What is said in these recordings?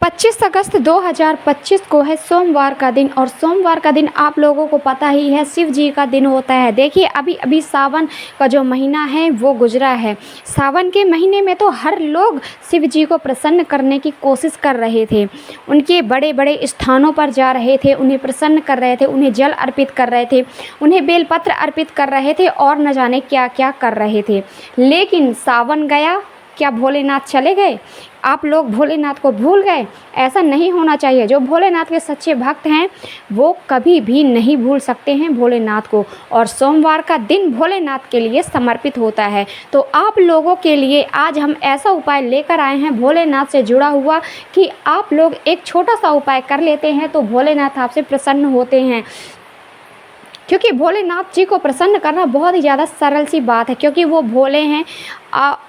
25 अगस्त 2025 को है सोमवार का दिन। और सोमवार का दिन आप लोगों को पता ही है शिव जी का दिन होता है। देखिए अभी अभी सावन का जो महीना है वो गुजरा है। सावन के महीने में तो हर लोग शिव जी को प्रसन्न करने की कोशिश कर रहे थे, उनके बड़े बड़े स्थानों पर जा रहे थे, उन्हें प्रसन्न कर रहे थे, उन्हें जल अर्पित कर रहे थे, उन्हें बेलपत्र अर्पित कर रहे थे और न जाने क्या क्या कर रहे थे। लेकिन सावन गया, क्या भोलेनाथ चले गए? आप लोग भोलेनाथ को भूल गए? ऐसा नहीं होना चाहिए। जो भोलेनाथ के सच्चे भक्त हैं वो कभी भी नहीं भूल सकते हैं भोलेनाथ को। और सोमवार का दिन भोलेनाथ के लिए समर्पित होता है। तो आप लोगों के लिए आज हम ऐसा उपाय लेकर आए हैं भोलेनाथ से जुड़ा हुआ कि आप लोग एक छोटा सा उपाय कर लेते हैं तो भोलेनाथ आपसे प्रसन्न होते हैं। क्योंकि भोलेनाथ जी को प्रसन्न करना बहुत ही ज़्यादा सरल सी बात है, क्योंकि वो भोले हैं।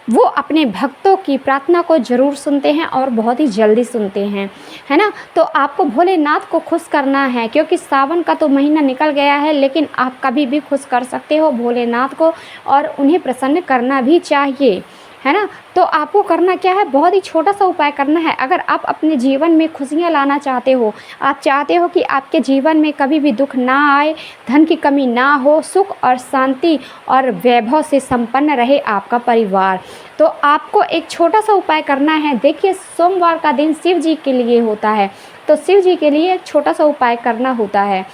वो अपने भक्तों की प्रार्थना को ज़रूर सुनते हैं और बहुत ही जल्दी सुनते हैं, है ना। तो आपको भोलेनाथ को खुश करना है, क्योंकि सावन का तो महीना निकल गया है, लेकिन आप कभी भी खुश कर सकते हो भोलेनाथ को और उन्हें प्रसन्न करना भी चाहिए, है ना। तो आपको करना क्या है, बहुत ही छोटा सा उपाय करना है। अगर आप अपने जीवन में खुशियाँ लाना चाहते हो, आप चाहते हो कि आपके जीवन में कभी भी दुख ना आए, धन की कमी ना हो, सुख और शांति और वैभव से संपन्न रहे आपका परिवार, तो आपको एक छोटा सा उपाय करना है। देखिए सोमवार का दिन शिव जी के लिए होता है, तो शिव जी के लिए एक छोटा सा उपाय करना होता है।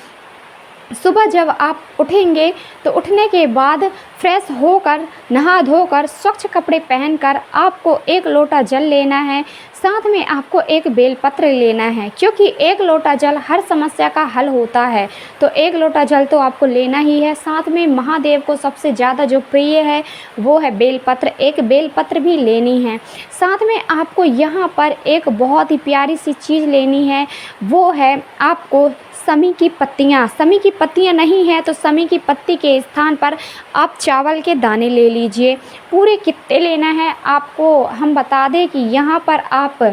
सुबह जब आप उठेंगे तो उठने के बाद फ्रेश होकर, नहा धोकर, स्वच्छ कपड़े पहनकर आपको एक लोटा जल लेना है। साथ में आपको एक बेलपत्र लेना है, क्योंकि एक लोटा जल हर समस्या का हल होता है। तो एक लोटा जल तो आपको लेना ही है। साथ में महादेव को सबसे ज़्यादा जो प्रिय है वो है बेलपत्र, एक बेलपत्र भी लेनी है। साथ में आपको यहाँ पर एक बहुत ही प्यारी सी चीज़ लेनी है, वो है आपको समी की पत्तियाँ। समी की पत्तियाँ नहीं है तो समी की पत्ती के स्थान पर आप चावल के दाने ले लीजिए। पूरे कितने लेना है आपको हम बता दें कि यहाँ पर आप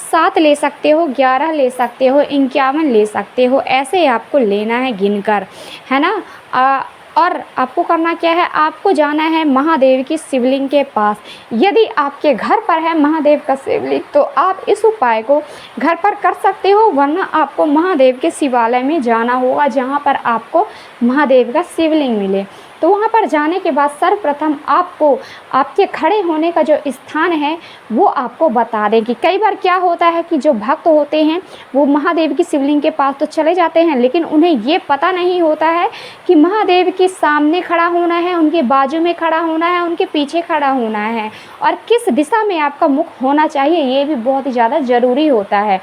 7 ले सकते हो, 11 ले सकते हो, 51 ले सकते हो, ऐसे आपको लेना है गिनकर, है ना। और आपको करना क्या है, आपको जाना है महादेव की शिवलिंग के पास। यदि आपके घर पर है महादेव का शिवलिंग तो आप इस उपाय को घर पर कर सकते हो, वरना आपको महादेव के शिवालय में जाना होगा जहाँ पर आपको महादेव का शिवलिंग मिले। तो वहाँ पर जाने के बाद सर्वप्रथम आपको आपके खड़े होने का जो स्थान है वो आपको बता दें। कि कई बार क्या होता है कि जो भक्त होते हैं वो महादेव की शिवलिंग के पास तो चले जाते हैं, लेकिन उन्हें ये पता नहीं होता है कि महादेव के सामने खड़ा होना है, उनके बाजू में खड़ा होना है, उनके पीछे खड़ा होना है, और किस दिशा में आपका मुख होना चाहिए ये भी बहुत ही ज़्यादा ज़रूरी होता है।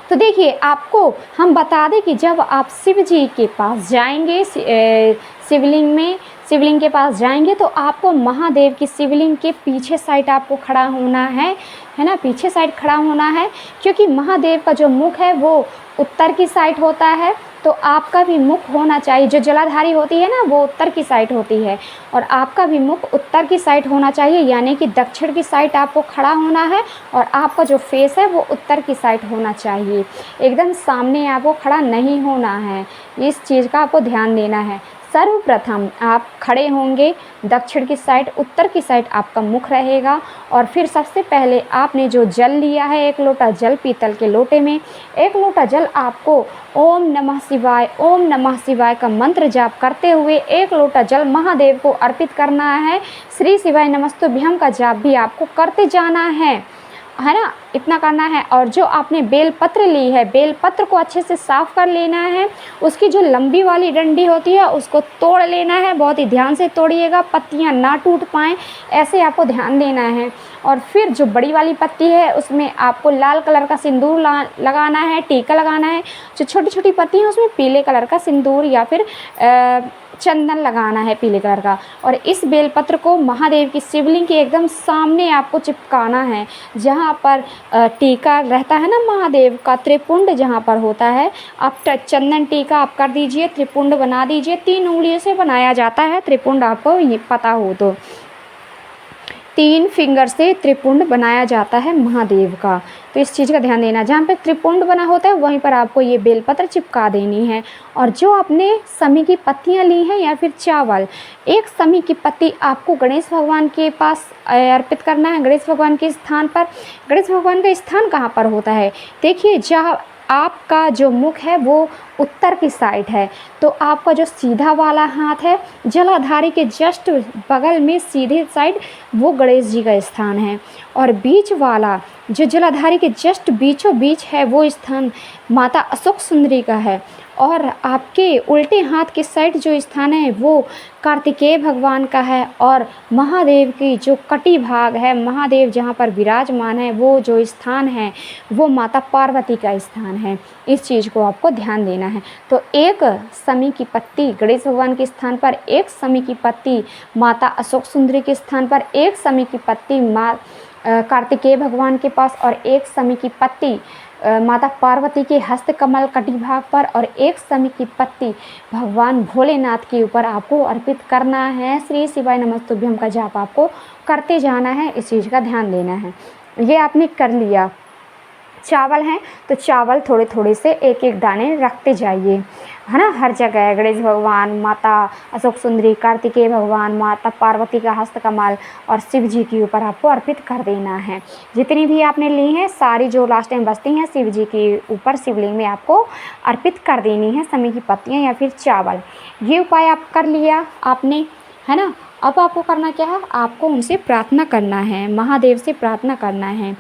तो देखिए आपको हम बता दें कि जब आप शिव जी के पास जाएंगे, शिवलिंग के पास जाएंगे तो आपको महादेव की शिवलिंग के पीछे साइड आपको खड़ा होना है ना, पीछे साइड खड़ा होना है। क्योंकि महादेव का जो मुख है वो उत्तर की साइड होता है, तो आपका भी मुख होना चाहिए, जो जलाधारी होती है ना वो उत्तर की साइड होती है, और आपका भी मुख उत्तर की साइड होना चाहिए, यानी कि दक्षिण की साइड आपको खड़ा होना है और आपका जो फेस है वो उत्तर की साइड होना चाहिए। एकदम सामने आपको खड़ा नहीं होना है, इस चीज़ का आपको ध्यान देना है। सर्वप्रथम आप खड़े होंगे दक्षिण की साइड, उत्तर की साइड आपका मुख रहेगा, और फिर सबसे पहले आपने जो जल लिया है, एक लोटा जल पीतल के लोटे में, एक लोटा जल आपको ओम नमः शिवाय का मंत्र जाप करते हुए एक लोटा जल महादेव को अर्पित करना है। श्री शिवाय नमस्तुभ्यम का जाप भी आपको करते जाना है ना, इतना करना है। और जो आपने बेलपत्र ली है, बेलपत्र को अच्छे से साफ़ कर लेना है, उसकी जो लंबी वाली डंडी होती है उसको तोड़ लेना है, बहुत ही ध्यान से तोड़िएगा, पत्तियां ना टूट पाएँ, ऐसे आपको ध्यान देना है। और फिर जो बड़ी वाली पत्ती है उसमें आपको लाल कलर का सिंदूर लगाना है, टीका लगाना है। जो छोटी छोटी पत्ती हैं उसमें पीले कलर का सिंदूर या फिर चंदन लगाना है पीले कलर का। और इस बेलपत्र को महादेव की शिवलिंग के एकदम सामने आपको चिपकाना है, जहाँ पर टीका रहता है ना महादेव का, त्रिपुंड जहाँ पर होता है, आप चंदन टीका आप कर दीजिए, त्रिपुंड बना दीजिए। 3 उंगलियों से बनाया जाता है त्रिपुंड, आपको ये पता हो तो। 3 फिंगर से त्रिपुंड बनाया जाता है महादेव का। तो इस चीज़ का ध्यान देना, जहाँ पे त्रिपुंड बना होता है वहीं पर आपको ये बेलपत्र चिपका देनी है। और जो आपने समी की पत्तियाँ ली हैं या फिर चावल, एक समी की पत्ती आपको गणेश भगवान के पास अर्पित करना है, गणेश भगवान के स्थान पर। गणेश भगवान का स्थान कहाँ पर होता है? देखिए, जहाँ आपका जो मुख है वो उत्तर की साइड है, तो आपका जो सीधा वाला हाथ है जलाधारी के जस्ट बगल में सीधे साइड वो गणेश जी का स्थान है। और बीच वाला जो जलाधारी के जस्ट बीचों बीच है वो स्थान माता अशोक सुंदरी का है। और आपके उल्टे हाथ के साइड जो स्थान है वो कार्तिकेय भगवान का है। और महादेव की जो कटी भाग है, महादेव जहाँ पर विराजमान है, वो जो स्थान है वो माता पार्वती का स्थान है। इस चीज़ को आपको ध्यान देना है। तो एक समी की पत्ती गणेश भगवान के स्थान पर, एक समी की पत्ती माता अशोक सुंदरी के स्थान पर, एक समी की पत्ती कार्तिकेय भगवान के पास, और एक समी की पत्ती माता पार्वती के हस्त कमल कटी भाग पर, और एक समी की पत्ती भगवान भोलेनाथ के ऊपर आपको अर्पित करना है। श्री शिवाय नमस्तुभ्यम का जाप आपको करते जाना है, इस चीज़ का ध्यान देना है। ये आपने कर लिया। चावल हैं तो चावल थोड़े थोड़े से एक एक दाने रखते जाइए, है ना, हर जगह। गणेश भगवान, माता अशोक सुंदरी, कार्तिकेय भगवान, माता पार्वती का हस्तकमल और शिव जी के ऊपर आपको अर्पित कर देना है। जितनी भी आपने ली हैं सारी जो लास्ट टाइम बचती हैं शिव जी के ऊपर शिवलिंग में आपको अर्पित कर देनी है, समी की पत्तियाँ या फिर चावल। ये उपाय आप कर लिया आपने, है ना। अब आपको करना क्या है? आपको उनसे प्रार्थना करना है, महादेव से प्रार्थना करना है।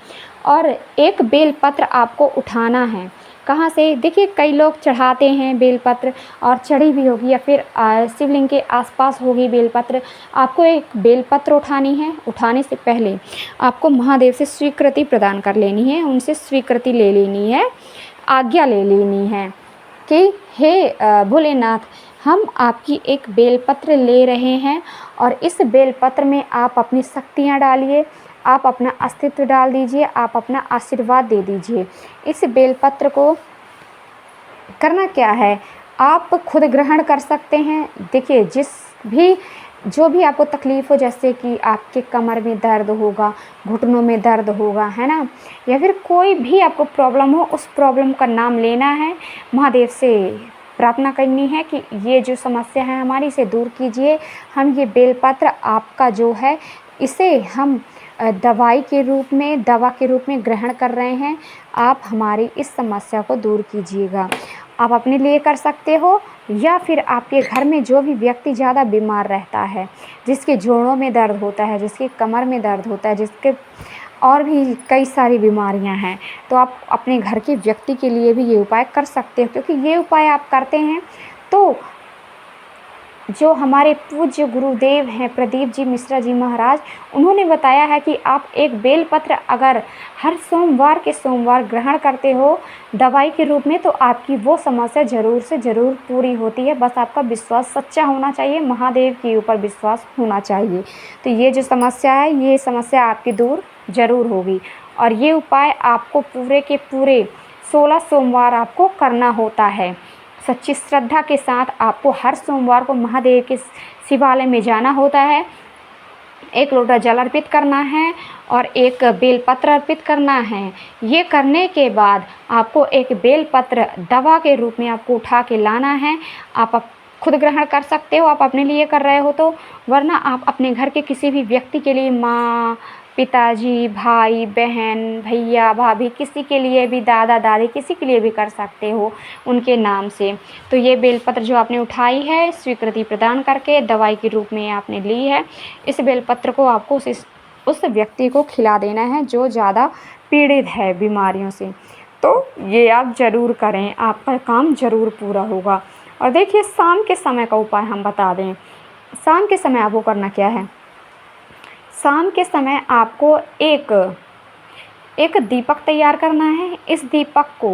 और एक बेलपत्र आपको उठाना है। कहाँ से? देखिए, कई लोग चढ़ाते हैं बेलपत्र, और चढ़ी भी होगी या फिर शिवलिंग के आसपास होगी बेलपत्र। आपको एक बेलपत्र उठानी है। उठाने से पहले आपको महादेव से स्वीकृति प्रदान कर लेनी है, उनसे स्वीकृति ले लेनी है, आज्ञा ले लेनी है कि हे भोलेनाथ, हम आपकी एक बेलपत्र ले रहे हैं, और इस बेलपत्र में आप अपनी शक्तियाँ डालिए, आप अपना अस्तित्व डाल दीजिए, आप अपना आशीर्वाद दे दीजिए। इस बेलपत्र को करना क्या है? आप खुद ग्रहण कर सकते हैं। देखिए, जो भी आपको तकलीफ़ हो, जैसे कि आपके कमर में दर्द होगा, घुटनों में दर्द होगा, है ना, या फिर कोई भी आपको प्रॉब्लम हो, उस प्रॉब्लम का नाम लेना है, महादेव से प्रार्थना करनी है कि ये जो समस्या है हमारी, इसे दूर कीजिए। हम ये बेलपत्र आपका जो है इसे हम दवा के रूप में ग्रहण कर रहे हैं। आप हमारी इस समस्या को दूर कीजिएगा। आप अपने लिए कर सकते हो, या फिर आपके घर में जो भी व्यक्ति ज़्यादा बीमार रहता है, जिसके जोड़ों में दर्द होता है, जिसके कमर में दर्द होता है, जिसके और भी कई सारी बीमारियां हैं, तो आप अपने घर के व्यक्ति के लिए भी ये उपाय कर सकते हो। क्योंकि ये उपाय आप करते हैं तो जो हमारे पूज्य गुरुदेव हैं प्रदीप जी मिश्रा जी महाराज, उन्होंने बताया है कि आप एक बेलपत्र अगर हर सोमवार के सोमवार ग्रहण करते हो दवाई के रूप में, तो आपकी वो समस्या ज़रूर से ज़रूर पूरी होती है। बस आपका विश्वास सच्चा होना चाहिए, महादेव के ऊपर विश्वास होना चाहिए। तो ये जो समस्या है, ये समस्या आपकी दूर ज़रूर होगी। और ये उपाय आपको पूरे के पूरे 16 सोमवार आपको करना होता है। सच्ची श्रद्धा के साथ आपको हर सोमवार को महादेव के शिवालय में जाना होता है, एक लोटा जल अर्पित करना है और एक बेलपत्र अर्पित करना है। ये करने के बाद आपको एक बेलपत्र दवा के रूप में आपको उठा के लाना है। आप खुद ग्रहण कर सकते हो, आप अपने लिए कर रहे हो तो, वरना आप अपने घर के किसी भी व्यक्ति के लिए, माँ, पिताजी, भाई, बहन, भैया, भाभी, किसी के लिए भी, दादा दादी, किसी के लिए भी कर सकते हो उनके नाम से। तो ये बेलपत्र जो आपने उठाई है, स्वीकृति प्रदान करके दवाई के रूप में आपने ली है, इस बेलपत्र को आपको उस व्यक्ति को खिला देना है जो ज़्यादा पीड़ित है बीमारियों से। तो ये आप ज़रूर करें, आपका काम ज़रूर पूरा होगा। और देखिए, शाम के समय का उपाय हम बता दें। शाम के समय आपको करना क्या है? शाम के समय आपको एक दीपक तैयार करना है। इस दीपक को,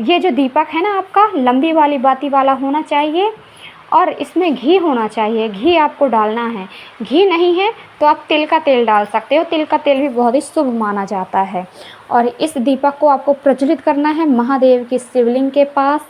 ये जो दीपक है ना आपका, लंबी वाली बाती वाला होना चाहिए और इसमें घी होना चाहिए। घी आपको डालना है। घी नहीं है तो आप तिल का तेल डाल सकते हो। तिल का तेल भी बहुत ही शुभ माना जाता है। और इस दीपक को आपको प्रज्वलित करना है महादेव की शिवलिंग के पास।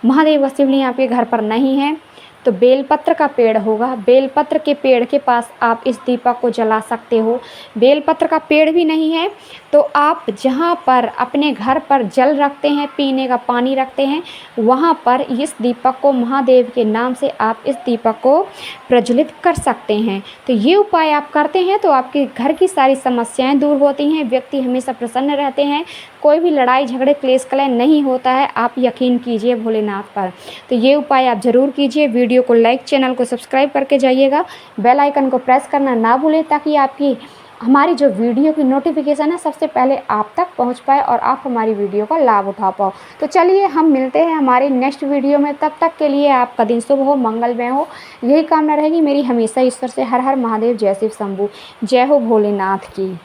महादेव का शिवलिंग आपके घर पर नहीं है तो बेलपत्र का पेड़ होगा, बेलपत्र के पेड़ के पास आप इस दीपक को जला सकते हो। बेलपत्र का पेड़ भी नहीं है तो आप जहाँ पर अपने घर पर जल रखते हैं, पीने का पानी रखते हैं, वहाँ पर इस दीपक को महादेव के नाम से आप इस दीपक को प्रज्वलित कर सकते हैं। तो ये उपाय आप करते हैं तो आपके घर की सारी समस्याएं दूर होती हैं, व्यक्ति हमेशा प्रसन्न रहते हैं, कोई भी लड़ाई झगड़े क्लेश कलह नहीं होता है। आप यकीन कीजिए भोलेनाथ पर। तो ये उपाय आप ज़रूर कीजिए। वीडियो को लाइक, चैनल को सब्सक्राइब करके जाइएगा, बेल आइकन को प्रेस करना ना भूलें ताकि आपकी हमारी जो वीडियो की नोटिफिकेशन है सबसे पहले आप तक पहुंच पाए और आप हमारी वीडियो का लाभ उठा पाओ। तो चलिए हम मिलते हैं हमारी नेक्स्ट वीडियो में। तब तक के लिए आपका दिन शुभ हो, मंगलमय हो, यही कामना रहेगी मेरी हमेशा ईश्वर से। हर हर महादेव, जय शिव शंभू, जय हो भोलेनाथ की।